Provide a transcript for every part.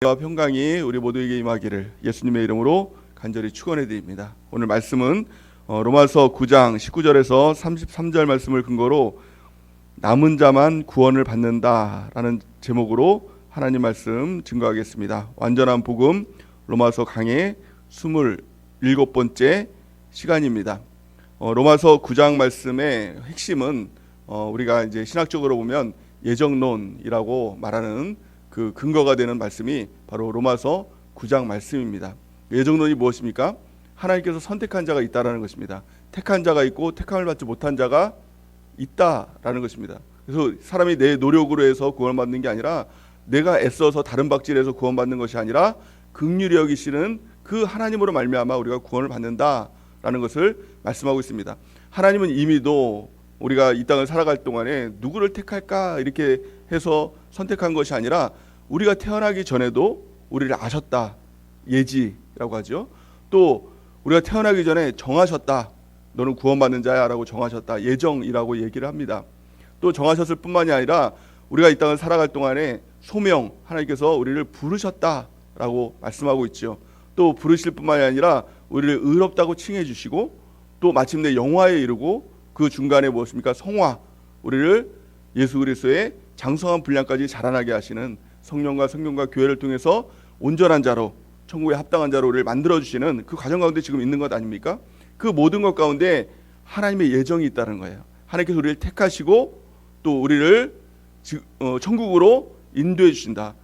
와 평강이 우리 모두에게 임하기를 예수님의 이름으로 간절히 축원해 드립니다. 오늘 말씀은 로마서 9장 19절에서 33절 말씀을 근거로 남은 자만 구원을 받는다라는 제목으로 하나님 말씀 증거하겠습니다. 완전한 복음 로마서 강의 27번째 시간입니다. 로마서 9장 말씀의 핵심은 우리가 이제 신학적으로 보면 예정론이라고 말하는 그 근거가 되는 말씀이 바로 로마서 9장 말씀입니다. 예정론이 무엇입니까? 하나님께서 선택한 자가 있다라는 것입니다. 택한 자가 있고 택함을 받지 못한 자가 있다라는 것입니다. 그래서 사람이 내 노력으로 해서 구원받는 게 아니라 내가 애써서 다른 박질해서 구원받는 것이 아니라 긍휼히 여기시는 그 하나님으로 말미암아 우리가 구원을 받는다라는 것을 말씀하고 있습니다. 하나님은 이미도 우리가 이 땅을 살아갈 동안에 누구를 택할까 이렇게 해서 선택한 것이 아니라 우리가 태어나기 전에도 우리를 아셨다. 예지라고 하죠. 또 우리가 태어나기 전에 정하셨다. 너는 구원받는 자야 라고 정하셨다. 예정이라고 얘기를 합니다. 또 정하셨을 뿐만이 아니라 우리가 이 땅을 살아갈 동안에 소명, 하나님께서 우리를 부르셨다라고 말씀하고 있죠. 또 부르실 뿐만이 아니라 우리를 의롭다고 칭해 주시고 또 마침내 영화에 이르고 그 중간에 무엇입니까? 성화, 우리를 예수 그리스도의 장성한 분량까지 자라나게 하시는 성령과 성령과 교회를 통해서 온전한 자로 천국에 합당한 자로 우리를 만들어주시는 그 과정 가운데 지금 있는 것 아닙니까? 그 모든 것 가운데 하나님의 예정이 있다는 거예요. 하나님께서 우리를 택하시고 또 우리를 천국으로 인도해 주신다.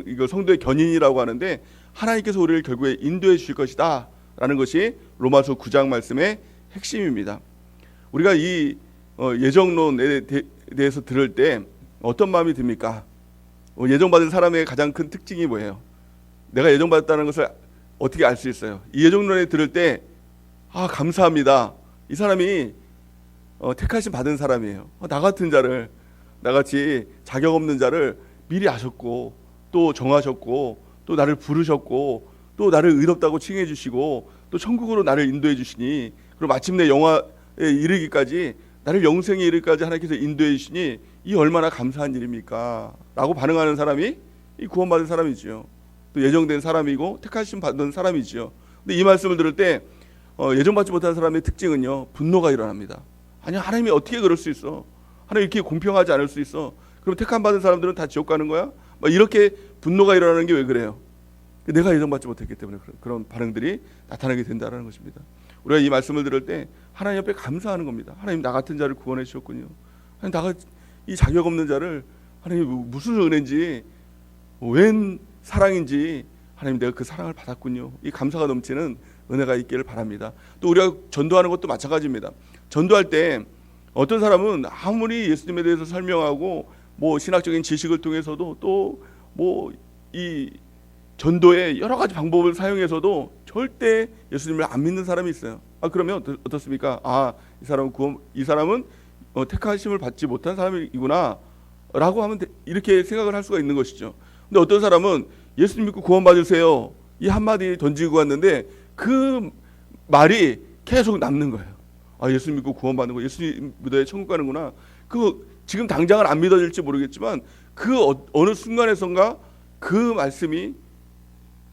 이걸 성도의 견인이라고 하는데 하나님께서 우리를 결국에 인도해 주실 것이다 라는 것이 로마서 9장 말씀의 핵심입니다. 우리가 이 예정론에 대해서 들을 때 어떤 마음이 듭니까? 예정받은 사람의 가장 큰 특징이 뭐예요? 내가 예정받았다는 것을 어떻게 알 수 있어요? 이 예정론에 들을 때 감사합니다. 이 사람이 택하심 받은 사람이에요. 나 같은 자를, 나같이 자격 없는 자를 미리 아셨고 또 정하셨고 또 나를 부르셨고 또 나를 의롭다고 칭해 주시고 또 천국으로 나를 인도해 주시니 그리고 마침내 영화에 이르기까지 나를 영생에 이르기까지 하나님께서 인도해 주시니 이 얼마나 감사한 일입니까? 라고 반응하는 사람이 이 구원받은 사람이지요. 또 예정된 사람이고 택하심 받은 사람이지요. 근데 이 말씀을 들을 때 예정받지 못한 사람의 특징은요, 분노가 일어납니다. 아니, 하나님이 어떻게 그럴 수 있어? 하나님 이렇게 공평하지 않을 수 있어? 그럼 택함 받은 사람들은 다 지옥 가는 거야? 이렇게 분노가 일어나는 게 왜 그래요? 내가 예정받지 못했기 때문에 그런 반응들이 나타나게 된다는 것입니다. 우리가 이 말씀을 들을 때 하나님 앞에 감사하는 겁니다. 하나님, 나 같은 자를 구원해 주셨군요. 하나님, 나가 이 자격 없는 자를 하나님 무슨 은혜인지 웬 사랑인지 하나님, 내가 그 사랑을 받았군요. 이 감사가 넘치는 은혜가 있기를 바랍니다. 또 우리가 전도하는 것도 마찬가지입니다. 전도할 때 어떤 사람은 아무리 예수님에 대해서 설명하고 신학적인 지식을 통해서도 또 이 전도의 여러 가지 방법을 사용해서도 절대 예수님을 안 믿는 사람이 있어요. 그러면 어떻습니까? 이 사람은 택하심을 받지 못한 사람이구나 라고 하면 이렇게 생각을 할 수가 있는 것이죠. 근데 어떤 사람은 예수님 믿고 구원 받으세요 이 한마디 던지고 왔는데 그 말이 계속 남는 거예요. 예수님 믿고 구원 받는 거, 예수님 믿어야 천국 가는구나. 지금 당장은 안 믿어질지 모르겠지만 어느 순간에선가 그 말씀이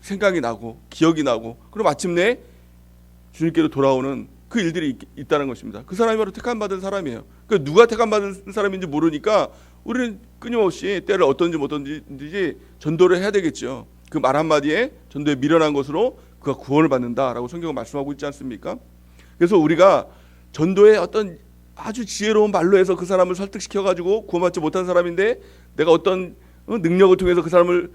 생각이 나고 기억이 나고 그리고 마침내 주님께로 돌아오는 그 일들이 있다는 것입니다. 그 사람이 바로 택함 받은 사람이에요. 그러니까 누가 택함 받은 사람인지 모르니까 우리는 끊임없이 때를 어떤지 못던지 전도를 해야 되겠죠. 그 말 한마디에 전도에 미련한 것으로 그가 구원을 받는다라고 성경은 말씀하고 있지 않습니까? 그래서 우리가 전도에 어떤 아주 지혜로운 말로 해서 그 사람을 설득시켜가지고 구원받지 못한 사람인데 내가 어떤 능력을 통해서 그 사람을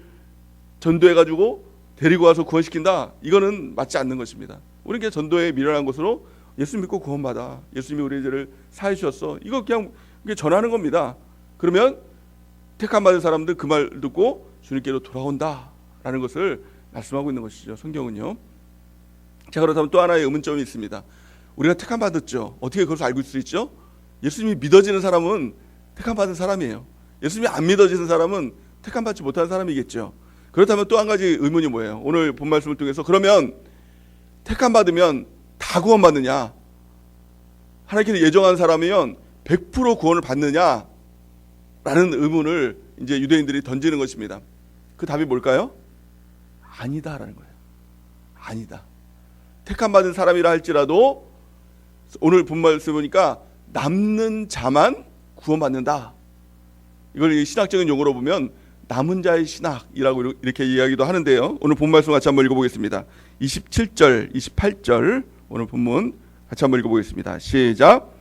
전도해가지고 데리고 와서 구원시킨다. 이거는 맞지 않는 것입니다. 우리는 그냥 전도에 미련한 것으로 예수 믿고 구원받아. 예수님이 우리의 죄를 사해 주셨어. 이거 그냥 전하는 겁니다. 그러면 택함 받은 사람들 그 말 듣고 주님께로 돌아온다라는 것을 말씀하고 있는 것이죠. 성경은요. 자, 그렇다면 또 하나의 의문점이 있습니다. 우리가 택함 받았죠. 어떻게 그것을 알고 있을 수 있죠? 예수님이 믿어지는 사람은 택함 받은 사람이에요. 예수님이 안 믿어지는 사람은 택함 받지 못한 사람이겠죠. 그렇다면 또 한 가지 의문이 뭐예요? 오늘 본 말씀을 통해서 그러면 택함 받으면 다 구원 받느냐? 하나님께서 예정한 사람이면 100% 구원을 받느냐? 라는 의문을 이제 유대인들이 던지는 것입니다. 그 답이 뭘까요? 아니다라는 거예요. 아니다. 택함 받은 사람이라 할지라도 오늘 본 말씀 보니까 남는 자만 구원받는다. 이걸 신학적인 용어로 보면 남은 자의 신학이라고 이렇게 이야기도 하는데요. 오늘 본 말씀 같이 한번 읽어보겠습니다. 27절, 28절 오늘 본문 같이 한번 읽어보겠습니다. 시작.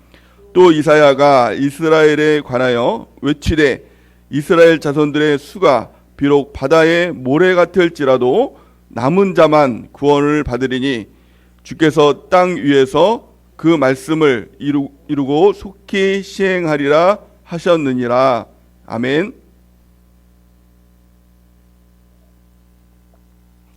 또 이사야가 이스라엘에 관하여 외치되 이스라엘 자손들의 수가 비록 바다의 모래 같을지라도 남은 자만 구원을 받으리니 주께서 땅 위에서 그 말씀을 이루고 속히 시행하리라 하셨느니라. 아멘.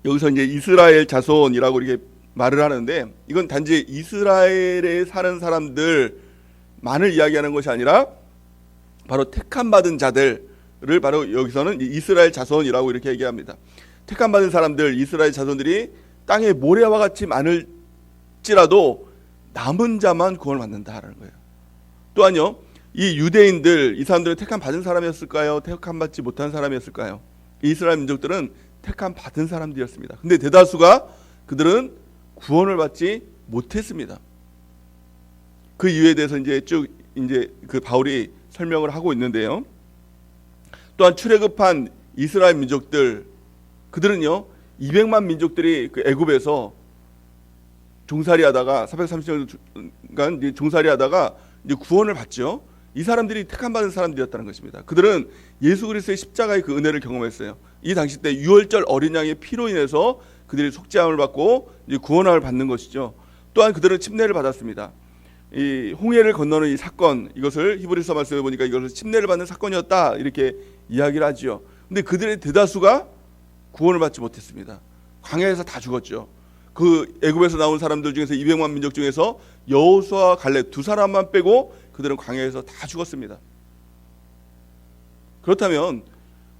여기서 이제 이스라엘 자손이라고 이렇게 말을 하는데 이건 단지 이스라엘에 사는 사람들만을 이야기하는 것이 아니라 바로 택함 받은 자들을 바로 여기서는 이스라엘 자손이라고 이렇게 얘기합니다. 택함 받은 사람들, 이스라엘 자손들이 땅에 모래와 같이 많을지라도 남은 자만 구원을 받는다라는 거예요. 또한요, 이 유대인들, 이 사람들은 택함 받은 사람이었을까요? 택함 받지 못한 사람이었을까요? 이스라엘 민족들은 택함 받은 사람들이었습니다. 근데 대다수가 그들은 구원을 받지 못했습니다. 그 이유에 대해서 이제 쭉 그 바울이 설명을 하고 있는데요. 또한 출애굽한 이스라엘 민족들, 그들은요 200만 민족들이 그 애굽에서 종살이하다가 430년간 종살이하다가 이제 구원을 받죠. 이 사람들이 택함 받은 사람들이었다는 것입니다. 그들은 예수 그리스도의 십자가의 그 은혜를 경험했어요. 이 당시 때 유월절 어린 양의 피로 인해서 그들이 속죄함을 받고 이제 구원함을 받는 것이죠. 또한 그들은 침례를 받았습니다. 이 홍해를 건너는 이 사건, 이것을 히브리서 말씀해 보니까 이것을 침례를 받는 사건이었다 이렇게 이야기를 하지요. 근데 그들의 대다수가 구원을 받지 못했습니다. 광야에서 다 죽었죠. 그 애굽에서 나온 사람들 중에서 200만 민족 중에서 여호수아와 갈렙 두 사람만 빼고 그들은 광야에서 다 죽었습니다. 그렇다면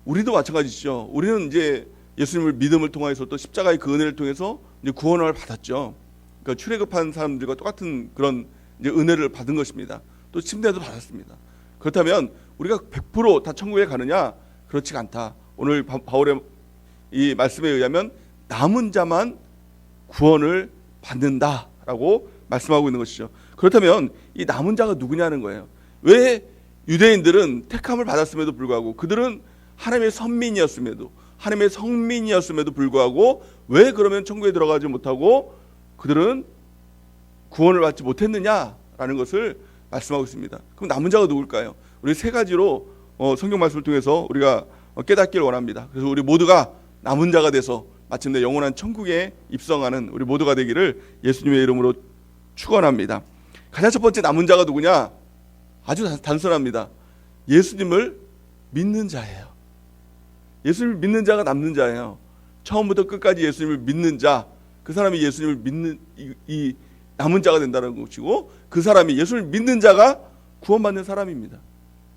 우리도 마찬가지죠. 우리는 이제 예수님을 믿음을 통해서 또 십자가의 그 은혜를 통해서 이제 구원을 받았죠. 그러니까 출애굽한 사람들과 똑같은 그런 이제 은혜를 받은 것입니다. 또 침례도 받았습니다. 그렇다면 우리가 100% 다 천국에 가느냐? 그렇지가 않다. 오늘 바울의 이 말씀에 의하면 남은 자만 구원을 받는다라고 말씀하고 있는 것이죠. 그렇다면 이 남은 자가 누구냐는 거예요. 왜 유대인들은 택함을 받았음에도 불구하고 그들은 하나님의 선민이었음에도 하나님의 성민이었음에도 불구하고 왜 그러면 천국에 들어가지 못하고 그들은 구원을 받지 못했느냐라는 것을 말씀하고 있습니다. 그럼 남은 자가 누굴까요? 우리 세 가지로 성경 말씀을 통해서 우리가 깨닫기를 원합니다. 그래서 우리 모두가 남은 자가 돼서 마침내 영원한 천국에 입성하는 우리 모두가 되기를 예수님의 이름으로 축원합니다. 가장 첫 번째 남은 자가 누구냐? 아주 단순합니다. 예수님을 믿는 자예요. 예수님을 믿는 자가 남는 자예요. 처음부터 끝까지 예수님을 믿는 자, 그 사람이 예수님을 믿는 이 남은 자가 된다는 것이고 그 사람이 예수님을 믿는 자가 구원받는 사람입니다.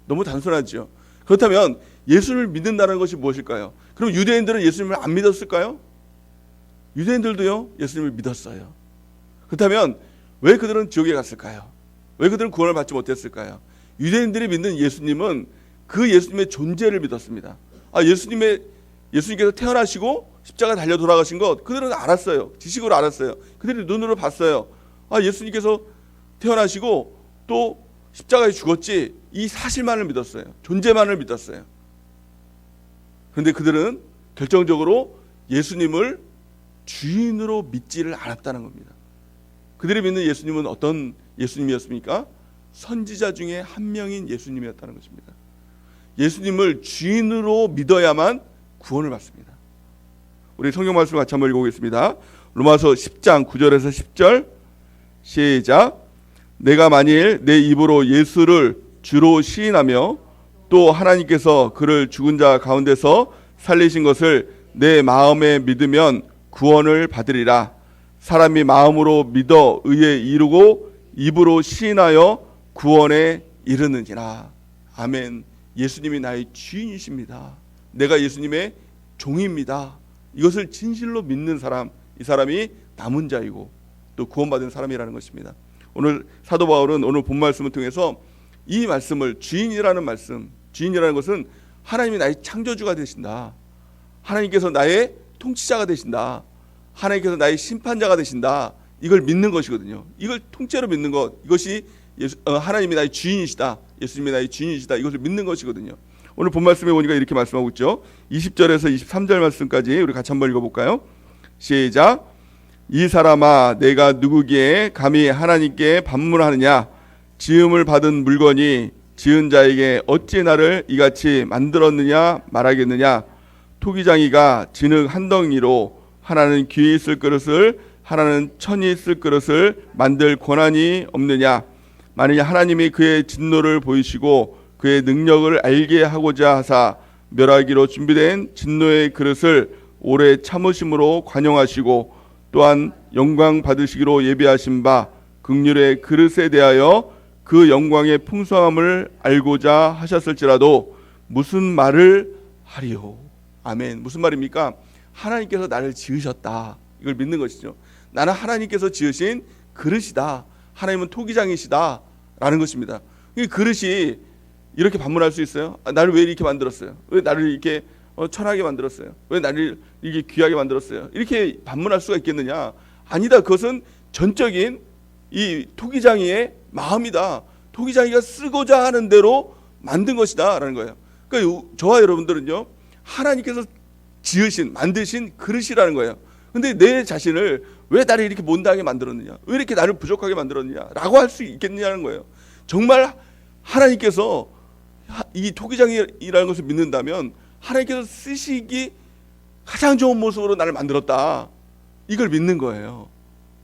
너무 단순하죠. 그렇다면 예수님을 믿는다는 것이 무엇일까요? 그럼 유대인들은 예수님을 안 믿었을까요? 유대인들도요 예수님을 믿었어요. 그렇다면 왜 그들은 지옥에 갔을까요? 왜 그들은 구원을 받지 못했을까요? 유대인들이 믿는 예수님은 그 예수님의 존재를 믿었습니다. 예수님께서 태어나시고 십자가 달려 돌아가신 것 그들은 알았어요. 지식으로 알았어요. 그들이 눈으로 봤어요. 예수님께서 태어나시고 또 십자가에 죽었지, 이 사실만을 믿었어요. 존재만을 믿었어요. 그런데 그들은 결정적으로 예수님을 주인으로 믿지를 않았다는 겁니다. 그들이 믿는 예수님은 어떤 예수님이었습니까? 선지자 중에 한 명인 예수님이었다는 것입니다. 예수님을 주인으로 믿어야만 구원을 받습니다. 우리 성경 말씀 같이 한번 읽어보겠습니다. 로마서 10장 9절에서 10절 시작. 내가 만일 내 입으로 예수를 주로 시인하며 또 하나님께서 그를 죽은 자 가운데서 살리신 것을 내 마음에 믿으면 구원을 받으리라. 사람이 마음으로 믿어 의에 이르고 입으로 시인하여 구원에 이르느니라. 아멘. 예수님이 나의 주인이십니다. 내가 예수님의 종입니다. 이것을 진실로 믿는 사람, 이 사람이 남은 자이고 또 구원받은 사람이라는 것입니다. 오늘 사도 바울은 오늘 본 말씀을 통해서 이 말씀을 주인이라는 말씀, 주인이라는 것은 하나님이 나의 창조주가 되신다. 하나님께서 나의 통치자가 되신다. 하나님께서 나의 심판자가 되신다. 이걸 믿는 것이거든요. 이걸 통째로 믿는 것. 이것이 하나님이 나의 주인이시다. 예수님이 나의 주인이시다. 이것을 믿는 것이거든요. 오늘 본 말씀에 보니까 이렇게 말씀하고 있죠. 20절에서 23절 말씀까지 우리 같이 한번 읽어볼까요? 시작. 이 사람아, 내가 누구기에 감히 하나님께 반문하느냐? 지음을 받은 물건이 지은 자에게 어찌 나를 이같이 만들었느냐 말하겠느냐? 토기장이가 진흙 한 덩이로 하나는 귀에 있을 그릇을, 하나는 천이 있을 그릇을 만들 권한이 없느냐? 만일 하나님이 그의 진노를 보이시고 그의 능력을 알게 하고자 하사 멸하기로 준비된 진노의 그릇을 오래 참으심으로 관용하시고 또한 영광 받으시기로 예비하신 바 긍휼의 그릇에 대하여 그 영광의 풍성함을 알고자 하셨을지라도 무슨 말을 하리요? 아멘. 무슨 말입니까? 하나님께서 나를 지으셨다. 이걸 믿는 것이죠. 나는 하나님께서 지으신 그릇이다. 하나님은 토기장이시다 라는 것입니다. 이 그릇이 이렇게 반문할 수 있어요? 나를 왜 이렇게 만들었어요? 왜 나를 이렇게 천하게 만들었어요? 왜 나를 이렇게 귀하게 만들었어요? 이렇게 반문할 수가 있겠느냐? 아니다. 그것은 전적인 이 토기장이의 마음이다. 토기장이가 쓰고자 하는 대로 만든 것이다 라는 거예요. 그러니까 저와 여러분들은요, 하나님께서 지으신, 만드신 그릇이라는 거예요. 근데 내 자신을 왜 나를 이렇게 못나게 만들었느냐, 왜 이렇게 나를 부족하게 만들었느냐 라고 할 수 있겠느냐는 거예요. 정말 하나님께서 이 토기장이라는 것을 믿는다면 하나님께서 쓰시기 가장 좋은 모습으로 나를 만들었다. 이걸 믿는 거예요.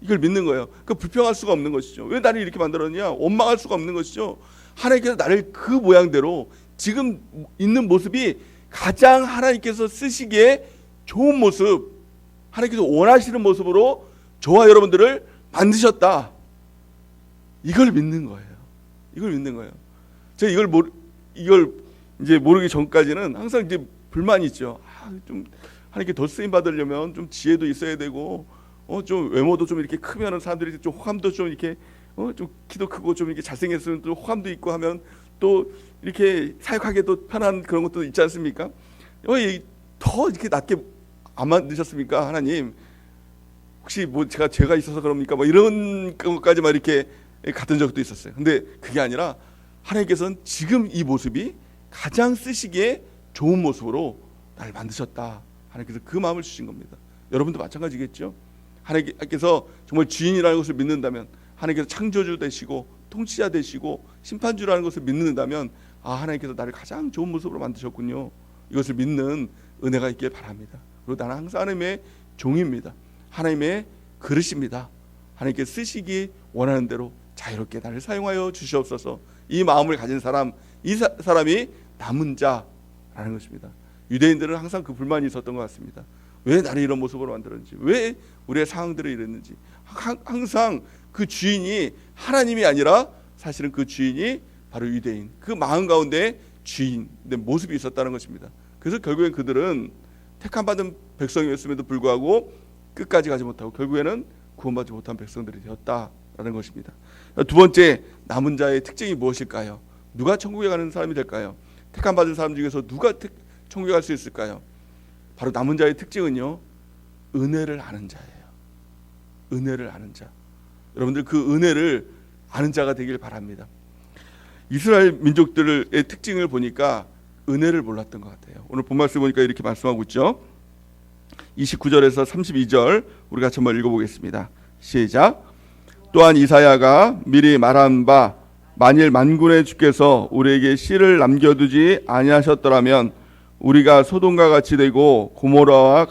이걸 믿는 거예요. 그 불평할 수가 없는 것이죠. 왜 나를 이렇게 만들었냐? 원망할 수가 없는 것이죠. 하나님께서 나를 그 모양대로 지금 있는 모습이 가장 하나님께서 쓰시기에 좋은 모습, 하나님께서 원하시는 모습으로 저와 여러분들을 만드셨다. 이걸 믿는 거예요. 이걸 믿는 거예요. 제가 이걸 이제 모르기 전까지는 항상 이제 불만이 있죠. 좀 하나님께 더 쓰임 받으려면 좀 지혜도 있어야 되고, 좀 외모도 좀 이렇게 크면은 사람들이 좀 호감도 좀 이렇게, 좀 키도 크고 좀 이렇게 잘생겼으면 또 호감도 있고 하면 또 이렇게 사역하기도 편한 그런 것도 있지 않습니까? 더 이렇게 낮게 안 만드셨습니까, 하나님? 혹시 뭐 제가 죄가 있어서 그럽니까? 뭐 이런 것까지만 이렇게 갔던 적도 있었어요. 근데 그게 아니라 하나님께서는 지금 이 모습이 가장 쓰시기에 좋은 모습으로 나를 만드셨다. 하나님께서 그 마음을 주신 겁니다. 여러분도 마찬가지겠죠? 하나님께서 정말 주인이라는 것을 믿는다면, 하나님께서 창조주 되시고 통치자 되시고 심판주라는 것을 믿는다면, 하나님께서 나를 가장 좋은 모습으로 만드셨군요. 이것을 믿는 은혜가 있길 바랍니다. 그리고 나는 항상 하나님의 종입니다. 하나님의 그릇입니다. 하나님께 쓰시기 원하는 대로 자유롭게 나를 사용하여 주시옵소서. 이 마음을 가진 사람, 이 사람이 남은 자라는 것입니다. 유대인들은 항상 그 불만이 있었던 것 같습니다. 왜 나를 이런 모습으로 만들었는지, 왜 우리의 상황들을 이랬는지. 항상 그 주인이 하나님이 아니라 사실은 그 주인이 바로 유대인, 그 마음 가운데 주인의 모습이 있었다는 것입니다. 그래서 결국엔 그들은 택함받은 백성이었음에도 불구하고 끝까지 가지 못하고 결국에는 구원받지 못한 백성들이 되었다라는 것입니다. 두 번째, 남은 자의 특징이 무엇일까요? 누가 천국에 가는 사람이 될까요? 택함받은 사람 중에서 누가 천국에 갈 수 있을까요? 바로 남은 자의 특징은요, 은혜를 아는 자예요. 은혜를 아는 자. 여러분들 그 은혜를 아는 자가 되길 바랍니다. 이스라엘 민족들의 특징을 보니까 은혜를 몰랐던 것 같아요. 오늘 본 말씀 보니까 이렇게 말씀하고 있죠. 29절에서 32절 우리 같이 한번 읽어보겠습니다. 시작. 또한 이사야가 미리 말한 바 만일 만군의 주께서 우리에게 씨를 남겨두지 아니하셨더라면 우리가 소돔과 같이 되고 고모라와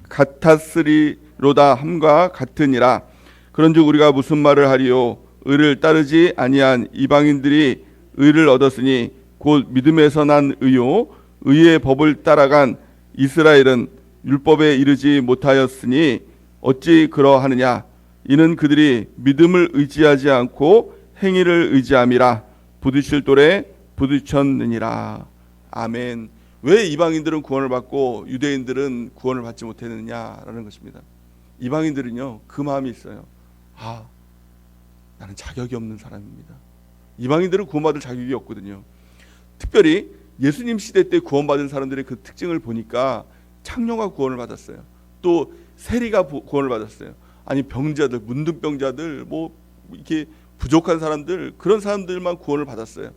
같았으리로다 함과 같으니라. 그런즉 우리가 무슨 말을 하리요? 의를 따르지 아니한 이방인들이 의를 얻었으니 곧 믿음에서 난 의요 의의 법을 따라간 이스라엘은 율법에 이르지 못하였으니 어찌 그러하느냐? 이는 그들이 믿음을 의지하지 않고 행위를 의지함이라. 부딪힐 돌에 부딪혔느니라. 아멘. 왜 이방인들은 구원을 받고 유대인들은 구원을 받지 못했느냐라는 것입니다. 이방인들은요, 그 마음이 있어요. 나는 자격이 없는 사람입니다. 이방인들은 구원받을 자격이 없거든요. 특별히 예수님 시대 때 구원받은 사람들의 그 특징을 보니까 창녀가 구원을 받았어요. 또 세리가 구원을 받았어요. 아니 병자들, 문둥병자들, 뭐 이렇게 부족한 사람들, 그런 사람들만 구원을 받았어요.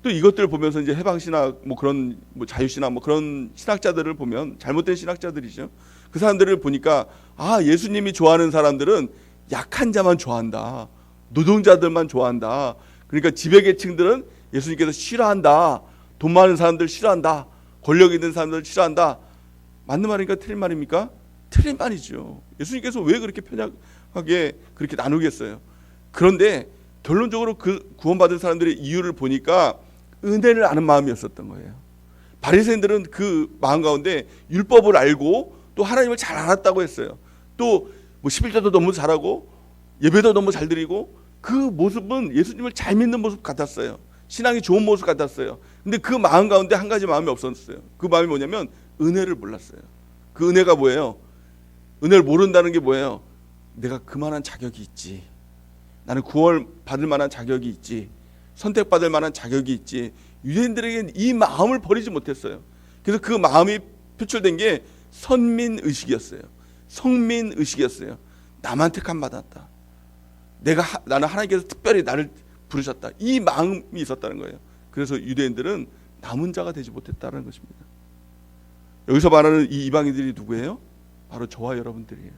또 이것들을 보면서 이제 해방신학, 뭐 그런 뭐 자유신학, 뭐 그런 신학자들을 보면 잘못된 신학자들이죠. 그 사람들을 보니까 아, 예수님이 좋아하는 사람들은 약한 자만 좋아한다, 노동자들만 좋아한다. 그러니까 지배계층들은 예수님께서 싫어한다, 돈 많은 사람들 싫어한다, 권력 있는 사람들 싫어한다. 맞는 말입니까? 틀린 말입니까? 틀린 말이죠. 예수님께서 왜 그렇게 편협하게 그렇게 나누겠어요? 그런데 결론적으로 그 구원받은 사람들의 이유를 보니까 은혜를 아는 마음이었었던 거예요. 바리새인들은 그 마음 가운데 율법을 알고 또 하나님을 잘 알았다고 했어요. 또 뭐 11조도 너무 잘하고 예배도 너무 잘 드리고 그 모습은 예수님을 잘 믿는 모습 같았어요. 신앙이 좋은 모습 같았어요. 근데 그 마음 가운데 한 가지 마음이 없었어요. 그 마음이 뭐냐면 은혜를 몰랐어요. 그 은혜가 뭐예요? 은혜를 모른다는 게 뭐예요? 내가 그만한 자격이 있지, 나는 구원 받을 만한 자격이 있지, 선택받을 만한 자격이 있지. 유대인들에게는 이 마음을 버리지 못했어요. 그래서 그 마음이 표출된 게 선민의식이었어요. 성민의식이었어요. 나만 택함 받았다, 나는 하나님께서 특별히 나를 부르셨다, 이 마음이 있었다는 거예요. 그래서 유대인들은 남은 자가 되지 못했다는 것입니다. 여기서 말하는 이 이방인들이 누구예요? 바로 저와 여러분들이에요.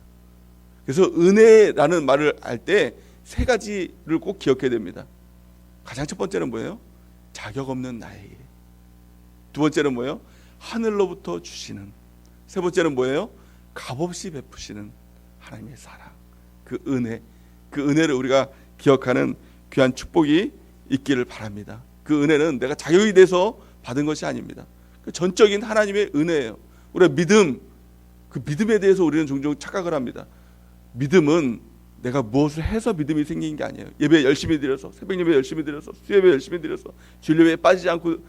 그래서 은혜라는 말을 할 때 세 가지를 꼭 기억해야 됩니다. 가장 첫 번째는 뭐예요? 자격 없는 나에게. 두 번째는 뭐예요? 하늘로부터 주시는. 세 번째는 뭐예요? 값없이 베푸시는 하나님의 사랑, 그 은혜. 그 은혜를 우리가 기억하는 귀한 축복이 있기를 바랍니다. 그 은혜는 내가 자격이 돼서 받은 것이 아닙니다. 그 전적인 하나님의 은혜예요. 우리가 믿음, 그 믿음에 대해서 우리는 종종 착각을 합니다. 믿음은 내가 무엇을 해서 믿음이 생긴 게 아니에요. 예배 열심히 드려서, 새벽 예배 열심히 드려서, 수예배 열심히 드려서, 주일 예배에 빠지지 않고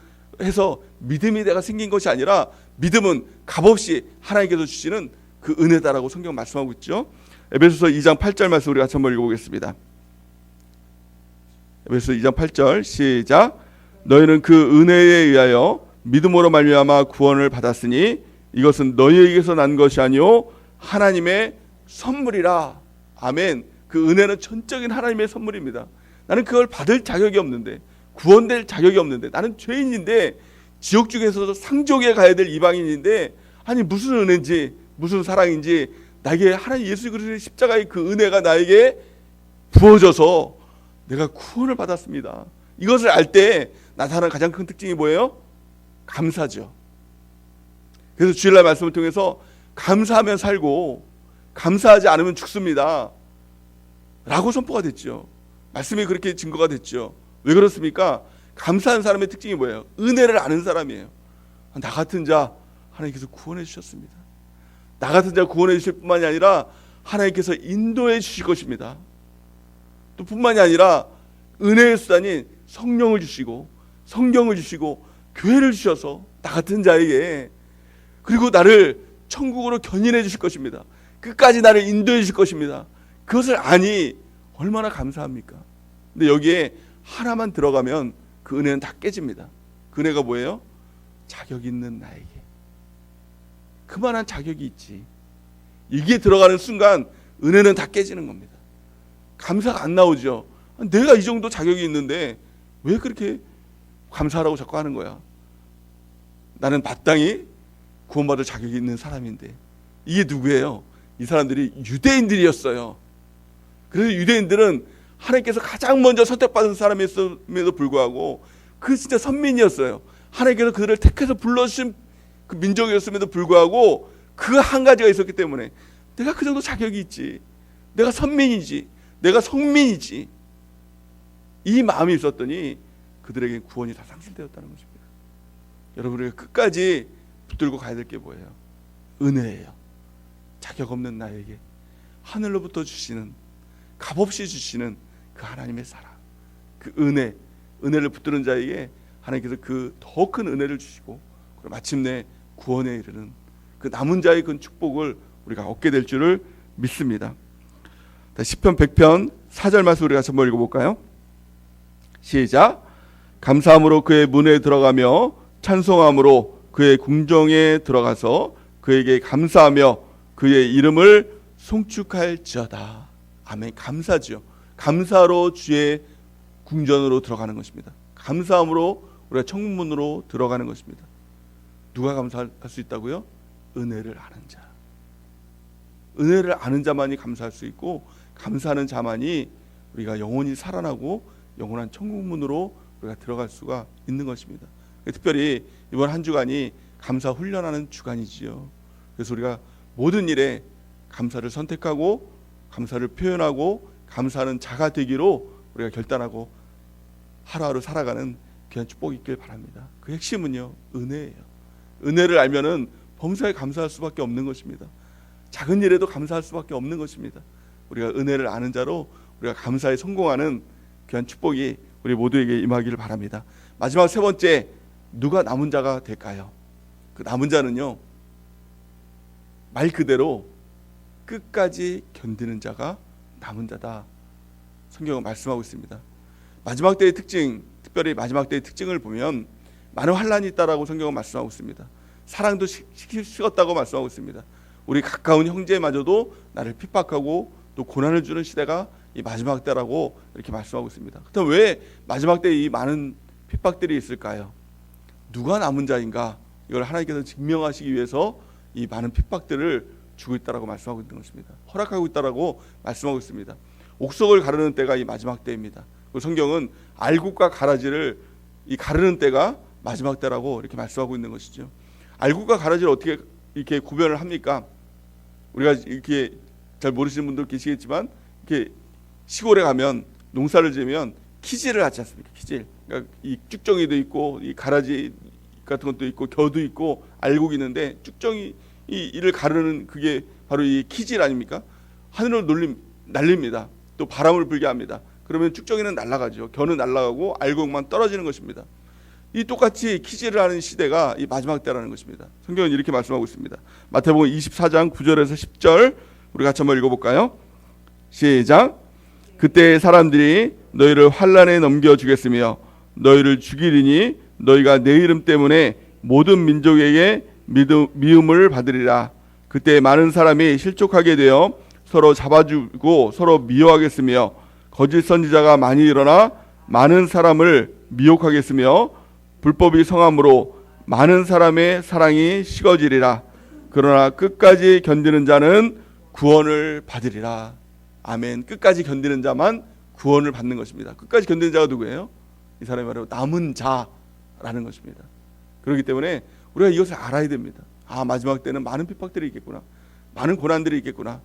해서 믿음이 내가 생긴 것이 아니라, 믿음은 값없이 하나님께서 주시는 그 은혜다라고 성경 말씀하고 있죠. 에베소서 2장 8절 말씀 우리 같이 한번 읽어보겠습니다. 에베소서 2장 8절 시작. 너희는 그 은혜에 의하여 믿음으로 말미암아 구원을 받았으니 이것은 너희에게서 난 것이 아니요 하나님의 선물이라. 아멘. 그 은혜는 전적인 하나님의 선물입니다. 나는 그걸 받을 자격이 없는데, 구원될 자격이 없는데, 나는 죄인인데, 지옥 중에서도 상족에 가야 될 이방인인데, 아니 무슨 은혜인지 무슨 사랑인지 나에게 하나님 예수 그리스도의 십자가의 그 은혜가 나에게 부어져서 내가 구원을 받았습니다. 이것을 알 때 나타나는 가장 큰 특징이 뭐예요? 감사죠. 그래서 주일날 말씀을 통해서 감사하면 살고 감사하지 않으면 죽습니다 라고 선포가 됐죠. 말씀이 그렇게 증거가 됐죠. 왜 그렇습니까? 감사한 사람의 특징이 뭐예요? 은혜를 아는 사람이에요. 나 같은 자 하나님께서 구원해 주셨습니다. 나 같은 자 구원해 주실 뿐만이 아니라 하나님께서 인도해 주실 것입니다. 또 뿐만이 아니라 은혜의 수단인 성령을 주시고 성경을 주시고 교회를 주셔서 나 같은 자에게, 그리고 나를 천국으로 견인해 주실 것입니다. 끝까지 나를 인도해 주실 것입니다. 그것을 아니 얼마나 감사합니까? 근데 여기에 하나만 들어가면 그 은혜는 다 깨집니다. 그 은혜가 뭐예요? 자격 있는 나에게. 그만한 자격이 있지. 이게 들어가는 순간 은혜는 다 깨지는 겁니다. 감사가 안 나오죠. 내가 이 정도 자격이 있는데 왜 그렇게 감사하라고 자꾸 하는 거야? 나는 마땅히 구원받을 자격이 있는 사람인데. 이게 누구예요? 이 사람들이 유대인들이었어요. 그래서 유대인들은 하나님께서 가장 먼저 선택받은 사람임에도 불구하고 그 진짜 선민이었어요. 하나님께서 그들을 택해서 불러주신 그 민족이었음에도 불구하고 그 한 가지가 있었기 때문에 내가 그 정도 자격이 있지, 내가 선민이지, 내가 성민이지, 이 마음이 있었더니 그들에게 구원이 다 상실되었다는 것입니다. 여러분, 우리가 끝까지 붙들고 가야 될 게 뭐예요? 은혜예요. 자격 없는 나에게 하늘로부터 주시는, 값없이 주시는 그 하나님의 사랑, 그 은혜를 붙드는 자에게 하나님께서 그 더 큰 은혜를 주시고 마침내 구원에 이르는 그 남은 자의 그 축복을 우리가 얻게 될 줄을 믿습니다. 시편 100편 4절 말씀 우리가 한번 읽어볼까요? 시작. 감사함으로 그의 문에 들어가며 찬송함으로 그의 궁정에 들어가서 그에게 감사하며 그의 이름을 송축할지어다. 아멘. 감사죠. 감사로 주의 궁전으로 들어가는 것입니다. 감사함으로 우리가 청문으로 들어가는 것입니다. 누가 감사할 수 있다고요? 은혜를 아는 자. 은혜를 아는 자만이 감사할 수 있고, 감사하는 자만이 우리가 영원히 살아나고 영원한 천국문으로 우리가 들어갈 수가 있는 것입니다. 특별히 이번 한 주간이 감사 훈련하는 주간이지요. 그래서 우리가 모든 일에 감사를 선택하고 감사를 표현하고 감사하는 자가 되기로 우리가 결단하고 하루하루 살아가는 귀한 축복이 있길 바랍니다. 그 핵심은요, 은혜예요. 은혜를 알면은 범사에 감사할 수밖에 없는 것입니다. 작은 일에도 감사할 수밖에 없는 것입니다. 우리가 은혜를 아는 자로 우리가 감사에 성공하는 귀한 축복이 우리 모두에게 임하기를 바랍니다. 마지막 세 번째, 누가 남은 자가 될까요? 그 남은 자는요, 말 그대로 끝까지 견디는 자가 남은 자다. 성경은 말씀하고 있습니다. 마지막 때의 특징, 특별히 마지막 때의 특징을 보면 많은 환란이 있다라고 성경은 말씀하고 있습니다. 사랑도 식었다고 말씀하고 있습니다. 우리 가까운 형제마저도 나를 핍박하고 또 고난을 주는 시대가 이 마지막 때라고 이렇게 말씀하고 있습니다. 그렇다면 왜 마지막 때에 이 많은 핍박들이 있을까요? 누가 남은 자인가? 이걸 하나님께서 증명하시기 위해서 이 많은 핍박들을 주고 있다라고 말씀하고 있는 것입니다. 허락하고 있다라고 말씀하고 있습니다. 옥석을 가르는 때가 이 마지막 때입니다. 성경은 알곡과 가라지를 이 가르는 때가 마지막 때라고 이렇게 말씀하고 있는 것이죠. 알곡과 가라지를 어떻게 이렇게 구별을 합니까? 우리가 이렇게 잘 모르시는 분들 계시겠지만, 이렇게 시골에 가면 농사를 지으면 키질을 하지 않습니까? 키질. 그러니까 이 쭉정이도 있고 이 가라지 같은 것도 있고 겨도 있고 알곡이 있는데, 쭉정이 이를 가르는 그게 바로 이 키질 아닙니까? 하늘을 날립니다. 또 바람을 불게 합니다. 그러면 쭉정이는 날아가죠. 겨는 날아가고 알곡만 떨어지는 것입니다. 이 똑같이 키질을 하는 시대가 이 마지막 때라는 것입니다. 성경은 이렇게 말씀하고 있습니다. 마태복음 24장 9절에서 10절 우리 같이 한번 읽어볼까요? 시작. 그때 사람들이 너희를 환란에 넘겨주겠으며 너희를 죽이리니 너희가 내 이름 때문에 모든 민족에게 미움을 받으리라. 그때 많은 사람이 실족하게 되어 서로 잡아주고 서로 미워하겠으며 거짓 선지자가 많이 일어나 많은 사람을 미혹하겠으며 불법이 성함으로 많은 사람의 사랑이 식어지리라. 그러나 끝까지 견디는 자는 구원을 받으리라. 아멘. 끝까지 견디는 자만 구원을 받는 것입니다. 끝까지 견디는 자가 누구예요? 이 사람이 바로 남은 자라는 것입니다. 그렇기 때문에 우리가 이것을 알아야 됩니다. 아, 마지막 때는 많은 핍박들이 있겠구나, 많은 고난들이 있겠구나.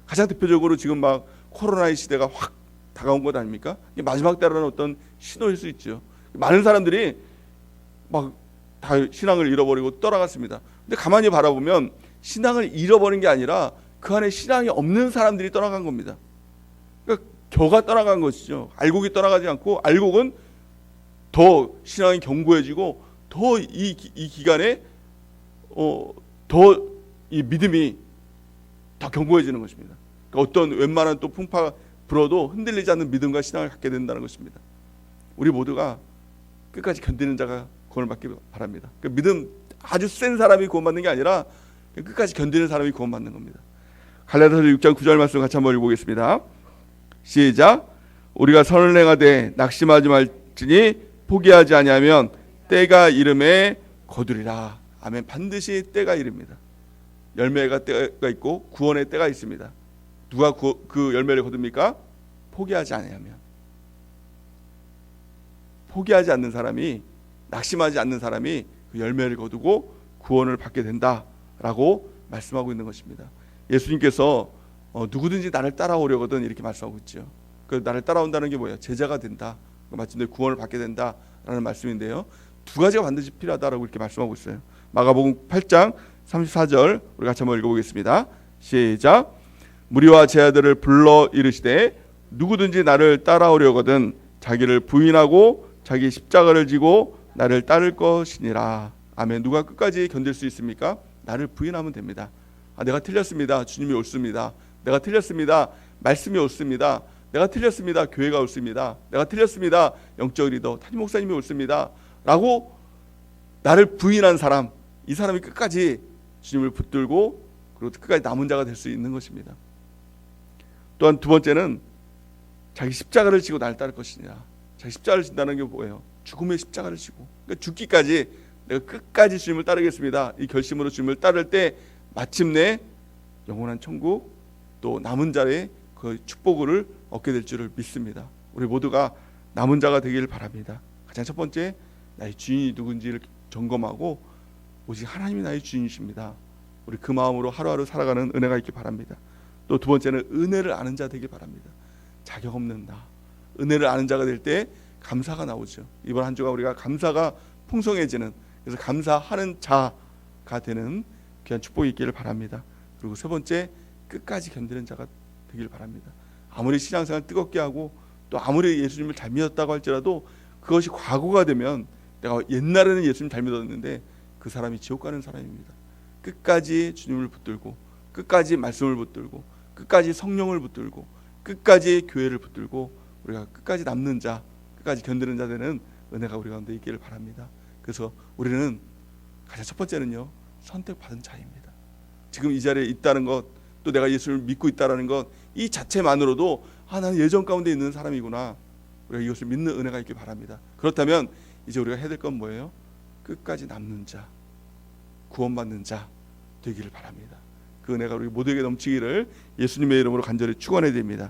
가장 대표적으로 지금 막 코로나의 시대가 확 다가온 것 아닙니까? 이게 마지막 때라는 어떤 신호일 수 있죠. 많은 사람들이 막 다 신앙을 잃어버리고 떠나갔습니다. 근데 가만히 바라보면 신앙을 잃어버린 게 아니라 그 안에 신앙이 없는 사람들이 떠나간 겁니다. 그러니까 겨가 떠나간 것이죠. 알곡이 떠나가지 않고, 알곡은 더 신앙이 견고해지고 더 이 기간에 더 이 믿음이 더 견고해지는 것입니다. 그러니까 어떤 웬만한 또 풍파 불어도 흔들리지 않는 믿음과 신앙을 갖게 된다는 것입니다. 우리 모두가 끝까지 견디는 자가 구원을 받기 바랍니다. 그 믿음 아주 센 사람이 구원받는 게 아니라 끝까지 견디는 사람이 구원받는 겁니다. 갈라디아서 6장 9절 말씀 같이 한번 읽어보겠습니다. 시작. 우리가 선을 행하되 낙심하지 말지니 포기하지 아니하면 때가 이름에 거두리라. 아멘. 반드시 때가 이릅니다. 열매가 때가 있고 구원의 때가 있습니다. 누가 그 열매를 거둡니까? 포기하지 아니하면. 포기하지 않는 사람이, 낙심하지 않는 사람이 그 열매를 거두고 구원을 받게 된다라고 말씀하고 있는 것입니다. 예수님께서 누구든지 나를 따라오려거든 이렇게 말씀하고 있죠. 그 나를 따라온다는 게 뭐예요? 제자가 된다. 마침내 구원을 받게 된다라는 말씀인데요. 두 가지가 반드시 필요하다라고 이렇게 말씀하고 있어요. 마가복음 8장 34절 우리 같이 한번 읽어보겠습니다. 시작. 무리와 제 아들을 불러 이르시되 누구든지 나를 따라오려거든 자기를 부인하고 자기 십자가를 지고 나를 따를 것이니라. 아멘. 누가 끝까지 견딜 수 있습니까? 나를 부인하면 됩니다. 아, 내가 틀렸습니다. 주님이 옳습니다. 내가 틀렸습니다. 말씀이 옳습니다. 내가 틀렸습니다. 교회가 옳습니다. 내가 틀렸습니다. 영적 리더 타임 목사님이 옳습니다. 라고 나를 부인한 사람, 이 사람이 끝까지 주님을 붙들고 그리고 끝까지 남은 자가 될 수 있는 것입니다. 또한 두 번째는 자기 십자가를 지고 나를 따를 것이냐. 자기 십자가를 진다는 게 뭐예요? 죽음의 십자가를 지고, 그러니까 죽기까지 내가 끝까지 주님을 따르겠습니다, 이 결심으로 주님을 따를 때 마침내 영원한 천국, 또 남은 자의 그 축복을 얻게 될 줄을 믿습니다. 우리 모두가 남은 자가 되기를 바랍니다. 가장 첫 번째, 나의 주인이 누군지를 점검하고 오직 하나님이 나의 주인이십니다. 우리 그 마음으로 하루하루 살아가는 은혜가 있길 바랍니다. 또 두 번째는 은혜를 아는 자 되길 바랍니다. 자격 없는 나, 은혜를 아는 자가 될 때 감사가 나오죠. 이번 한 주가 우리가 감사가 풍성해지는, 그래서 감사하는 자가 되는 귀한 축복이 있기를 바랍니다. 그리고 세 번째, 끝까지 견디는 자가 되길 바랍니다. 아무리 신앙생활 뜨겁게 하고 또 아무리 예수님을 잘 믿었다고 할지라도 그것이 과거가 되면, 내가 옛날에는 예수님 잘 믿었는데 그 사람이 지옥 가는 사람입니다. 끝까지 주님을 붙들고, 끝까지 말씀을 붙들고, 끝까지 성령을 붙들고, 끝까지 교회를 붙들고, 우리가 끝까지 남는 자, 끝까지 견디는 자 되는 은혜가 우리 가운데 있기를 바랍니다. 그래서 우리는 가장 첫 번째는요, 선택받은 자입니다. 지금 이 자리에 있다는 것, 또 내가 예수를 믿고 있다는 것, 이 자체만으로도 나는 예전 가운데 있는 사람이구나, 우리가 이것을 믿는 은혜가 있길 바랍니다. 그렇다면 이제 우리가 해야 될 건 뭐예요? 끝까지 남는 자, 구원받는 자 되기를 바랍니다. 그 은혜가 우리 모두에게 넘치기를 예수님의 이름으로 간절히 축원해 드립니다.